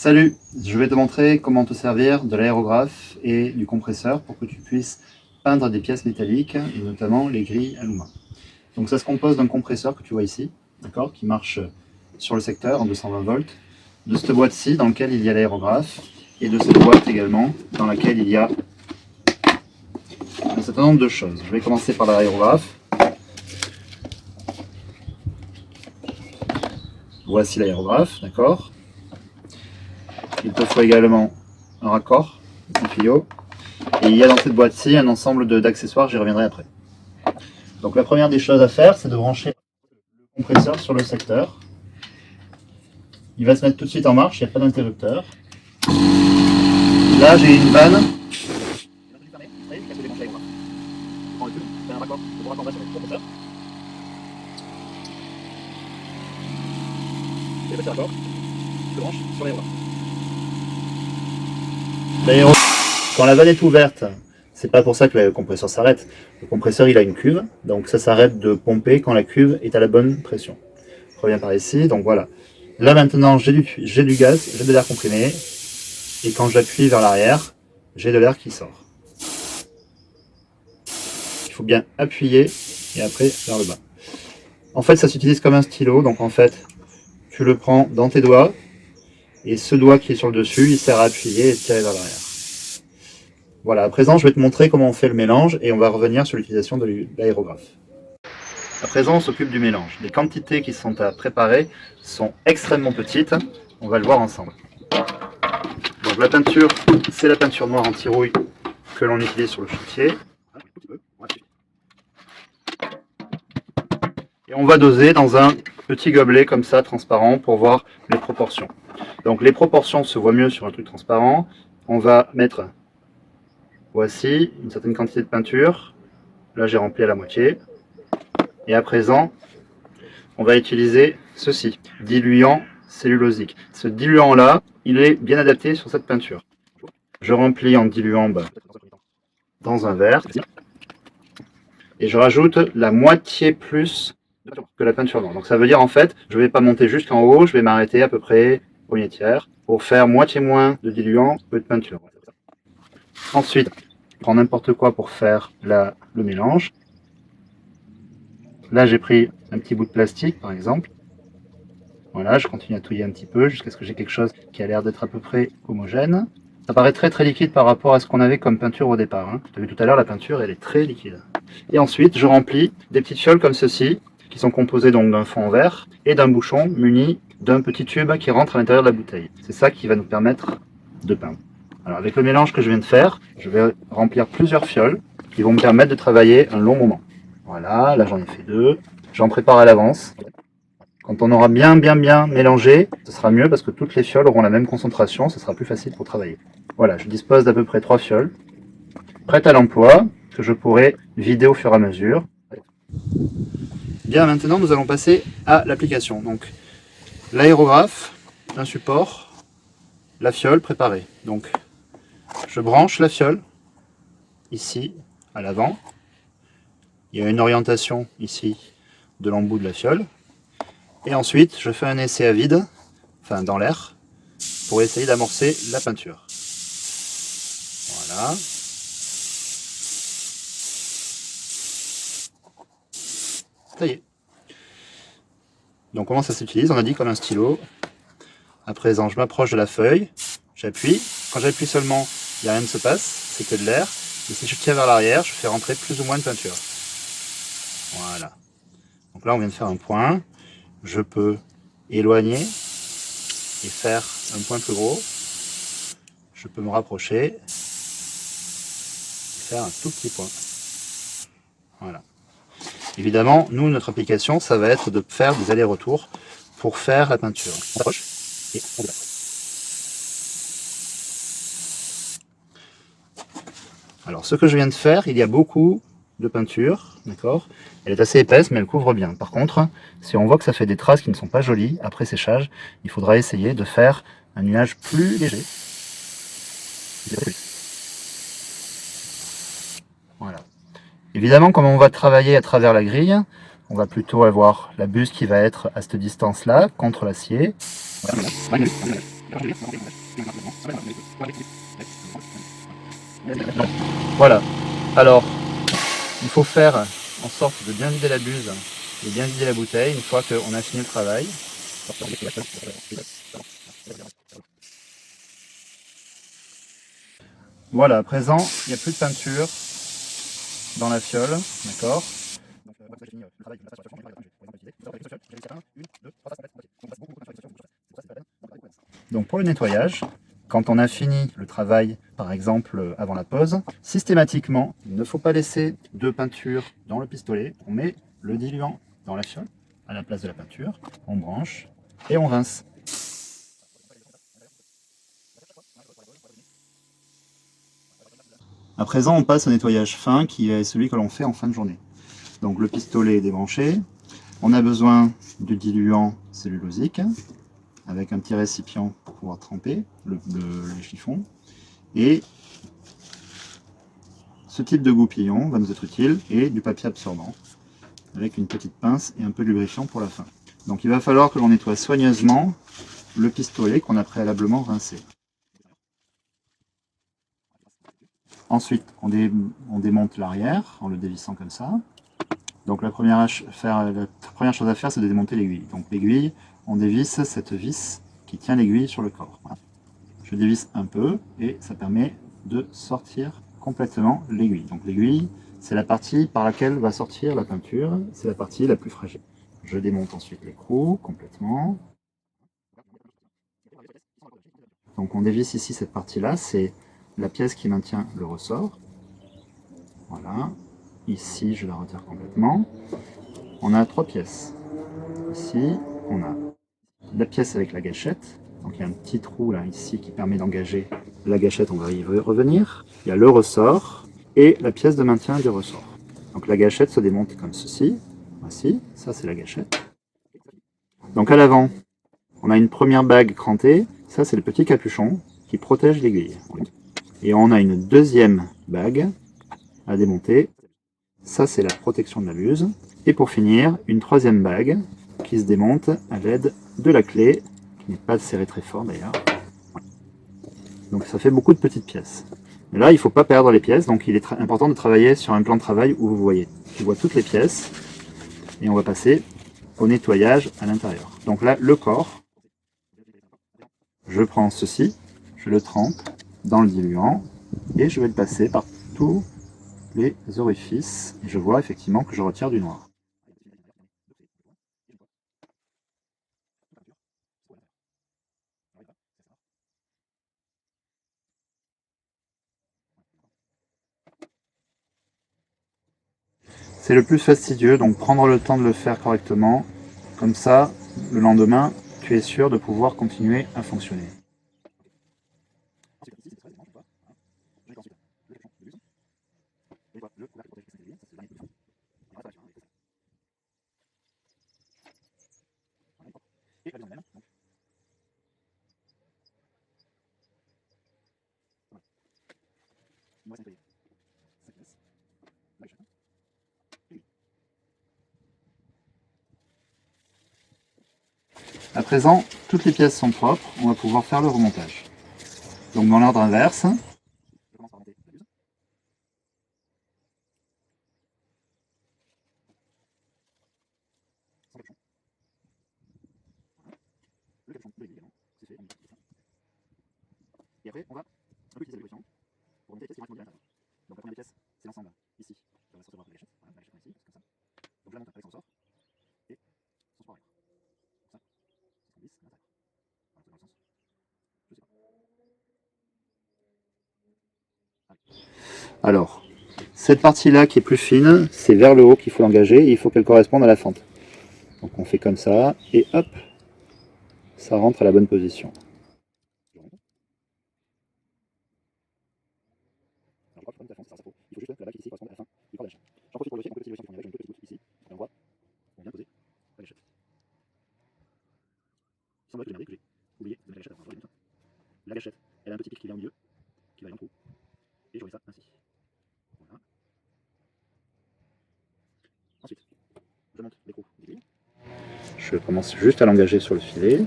Salut, je vais te montrer comment te servir de l'aérographe et du compresseur pour que tu puisses peindre des pièces métalliques et notamment les grilles Aluma. Donc ça se compose d'un compresseur que tu vois ici, d'accord, qui marche sur le secteur en 220 volts, de cette boîte-ci dans laquelle il y a l'aérographe et de cette boîte également dans laquelle il y a un certain nombre de choses. Je vais commencer par l'aérographe. Voici l'aérographe, d'accord. Il te faut également un raccord, un tuyau, et il y a dans cette boîte-ci un ensemble d'accessoires, j'y reviendrai après. Donc la première des choses à faire, c'est de brancher le compresseur sur le secteur. Il va se mettre tout de suite en marche, il n'y a pas d'interrupteur. Là j'ai une vanne. Quand la vanne est ouverte, c'est pas pour ça que le compresseur s'arrête. Le compresseur il a une cuve, donc ça s'arrête de pomper quand la cuve est à la bonne pression. Je reviens par ici, donc voilà. Là maintenant j'ai du gaz, j'ai de l'air comprimé, et quand j'appuie vers l'arrière, j'ai de l'air qui sort. Il faut bien appuyer et après vers le bas. En fait ça s'utilise comme un stylo, donc en fait tu le prends dans tes doigts, et ce doigt qui est sur le dessus, il sert à appuyer et tirer vers l'arrière. Voilà, à présent je vais te montrer comment on fait le mélange et on va revenir sur l'utilisation de l'aérographe. À présent on s'occupe du mélange. Les quantités qui sont à préparer sont extrêmement petites, on va le voir ensemble. Donc la peinture, c'est la peinture noire anti-rouille que l'on utilise sur le chantier. Et on va doser dans un petit gobelet comme ça, transparent, pour voir les proportions. Donc les proportions se voient mieux sur un truc transparent. On va mettre, voici, une certaine quantité de peinture. Là j'ai rempli à la moitié. Et à présent, on va utiliser ceci, diluant cellulosique. Ce diluant-là, il est bien adapté sur cette peinture. Je remplis en diluant dans un verre. Et je rajoute la moitié plus que la peinture noire. Donc ça veut dire en fait, je ne vais pas monter jusqu'en haut, je vais m'arrêter à peu près au premier tiers pour faire moitié moins de diluant que de peinture. Ensuite, je prends n'importe quoi pour faire le mélange. Là j'ai pris un petit bout de plastique par exemple. Voilà, je continue à touiller un petit peu jusqu'à ce que j'ai quelque chose qui a l'air d'être à peu près homogène. Ça paraît très liquide par rapport à ce qu'on avait comme peinture au départ. Hein. Tu as vu tout à l'heure, la peinture elle est très liquide. Et ensuite je remplis des petites fioles comme ceci, qui sont composées donc d'un fond en verre et d'un bouchon muni d'un petit tube qui rentre à l'intérieur de la bouteille. C'est ça qui va nous permettre de peindre. Alors avec le mélange que je viens de faire, je vais remplir plusieurs fioles qui vont me permettre de travailler un long moment. Voilà, là j'en ai fait 2. J'en prépare à l'avance. Quand on aura bien mélangé, ce sera mieux parce que toutes les fioles auront la même concentration, ce sera plus facile pour travailler. Voilà, je dispose d'à peu près 3 fioles, prêtes à l'emploi, que je pourrai vider au fur et à mesure. Bien, maintenant nous allons passer à l'application. Donc l'aérographe, un support, la fiole préparée. Donc je branche la fiole ici à l'avant. Il y a une orientation ici de l'embout de la fiole. Et ensuite, je fais un essai à vide, enfin dans l'air, pour essayer d'amorcer la peinture. Voilà. Ça y est. Donc comment ça s'utilise? On a dit comme un stylo. À présent, je m'approche de la feuille, j'appuie. Quand j'appuie seulement, il n'y a rien qui se passe, c'est que de l'air. Et si je tiens vers l'arrière, je fais rentrer plus ou moins de peinture. Voilà. Donc là, on vient de faire un point. Je peux éloigner et faire un point plus gros. Je peux me rapprocher et faire un tout petit point. Voilà. Évidemment, nous, notre application, ça va être de faire des allers-retours pour faire la peinture. On approche et on déplace. Alors, ce que je viens de faire, il y a beaucoup de peinture, d'accord. Elle est assez épaisse, mais elle couvre bien. Par contre, si on voit que ça fait des traces qui ne sont pas jolies, après séchage, il faudra essayer de faire un nuage plus léger. Voilà. Évidemment, comme on va travailler à travers la grille, on va plutôt avoir la buse qui va être à cette distance-là, contre l'acier. Voilà. Voilà. Alors, il faut faire en sorte de bien vider la buse et bien vider la bouteille une fois qu'on a fini le travail. Voilà, à présent, il n'y a plus de peinture dans la fiole, d'accord? Donc pour le nettoyage, quand on a fini le travail, par exemple avant la pause, systématiquement, il ne faut pas laisser de peinture dans le pistolet. On met le diluant dans la fiole, à la place de la peinture, on branche et on rince. À présent, on passe au nettoyage fin, qui est celui que l'on fait en fin de journée. Donc le pistolet est débranché, on a besoin du diluant cellulosique, avec un petit récipient pour pouvoir tremper les chiffons. Et ce type de goupillon va nous être utile, et du papier absorbant, avec une petite pince et un peu de lubrifiant pour la fin. Donc il va falloir que l'on nettoie soigneusement le pistolet qu'on a préalablement rincé. Ensuite, on démonte l'arrière en le dévissant comme ça. Donc la première chose à faire, c'est de démonter l'aiguille. Donc l'aiguille, on dévisse cette vis qui tient l'aiguille sur le corps. Voilà. Je dévisse un peu et ça permet de sortir complètement l'aiguille. Donc l'aiguille, c'est la partie par laquelle va sortir la peinture, c'est la partie la plus fragile. Je démonte ensuite l'écrou complètement. Donc on dévisse ici cette partie-là, c'est la pièce qui maintient le ressort. Voilà. Ici, je la retire complètement. On a 3 pièces. Ici, on a la pièce avec la gâchette. Donc il y a un petit trou là, ici, qui permet d'engager la gâchette, on va y revenir. Il y a le ressort et la pièce de maintien du ressort. Donc la gâchette se démonte comme ceci. Voici, ça c'est la gâchette. Donc à l'avant, on a une première bague crantée. Ça c'est le petit capuchon qui protège l'aiguille. Et on a une deuxième bague à démonter. Ça c'est la protection de la buse. Et pour finir, une troisième bague qui se démonte à l'aide de la clé, qui n'est pas serrée très fort d'ailleurs. Donc ça fait beaucoup de petites pièces. Mais là, il ne faut pas perdre les pièces, donc il est important de travailler sur un plan de travail où vous voyez, tu vois toutes les pièces, et on va passer au nettoyage à l'intérieur. Donc là, le corps, je prends ceci, je le trempe dans le diluant, et je vais le passer par tous les orifices, et je vois effectivement que je retire du noir. C'est le plus fastidieux, donc prendre le temps de le faire correctement, comme ça, le lendemain, tu es sûr de pouvoir continuer à fonctionner. À présent, toutes les pièces sont propres, on va pouvoir faire le remontage. Donc dans l'ordre inverse, et après on va un peu utiliser les pressions pour remonter les pièces qui vont être à l'intérieur. Donc la première pièce, c'est l'ensemble ici, je vais recevoir la gâchette, voilà, la gâchette ici, comme ça. Donc je la monte avec son ressort, et son support arrière. Comme ça, on glisse à l'intérieur. Voilà, c'est dans le sens, je sais pas. Allez. Alors, cette partie-là qui est plus fine, c'est vers le haut qu'il faut l'engager, et il faut qu'elle corresponde à la fente. Donc on fait comme ça, et hop, ça rentre à la bonne position. Alors, je crois que la fente, ça faut. Il faut juste que la bague ici corresponde à la fin du corps de la chaîne. J'en profite pour lever un peu de dilution qui fond avec une petite goutte ici, et on voit, on vient poser la gâchette. Il semblerait que j'ai merdé, que j'ai oublié de mettre la gâchette. Alors, je remonte. La gâchette, elle a un petit pic qui vient au milieu, qui va aller en trou, et je remets ça ainsi. Voilà. Ensuite, je monte l'écrou d'aiguille. Je commence juste à l'engager sur le filet.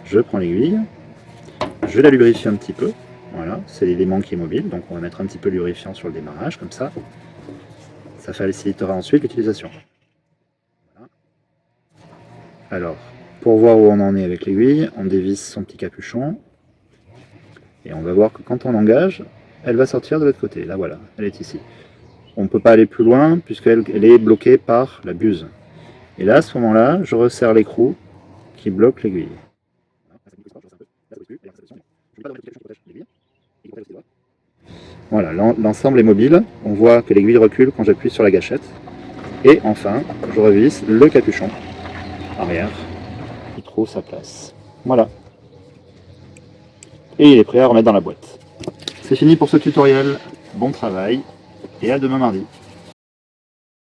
Je prends l'aiguille, je la lubrifie un petit peu. Voilà, c'est l'élément qui est mobile, donc on va mettre un petit peu de lubrifiant sur le démarrage, comme ça. Ça facilitera ensuite l'utilisation. Voilà. Alors, pour voir où on en est avec l'aiguille, on dévisse son petit capuchon. Et on va voir que quand on l'engage, elle va sortir de l'autre côté. Là voilà, elle est ici. On ne peut pas aller plus loin puisqu'elle est bloquée par la buse. Et là, à ce moment-là, je resserre l'écrou qui bloque l'aiguille. Voilà, l'ensemble est mobile. On voit que l'aiguille recule quand j'appuie sur la gâchette. Et enfin, je revisse le capuchon arrière qui trouve sa place. Voilà. Et il est prêt à remettre dans la boîte. C'est fini pour ce tutoriel. Bon travail et à demain mardi.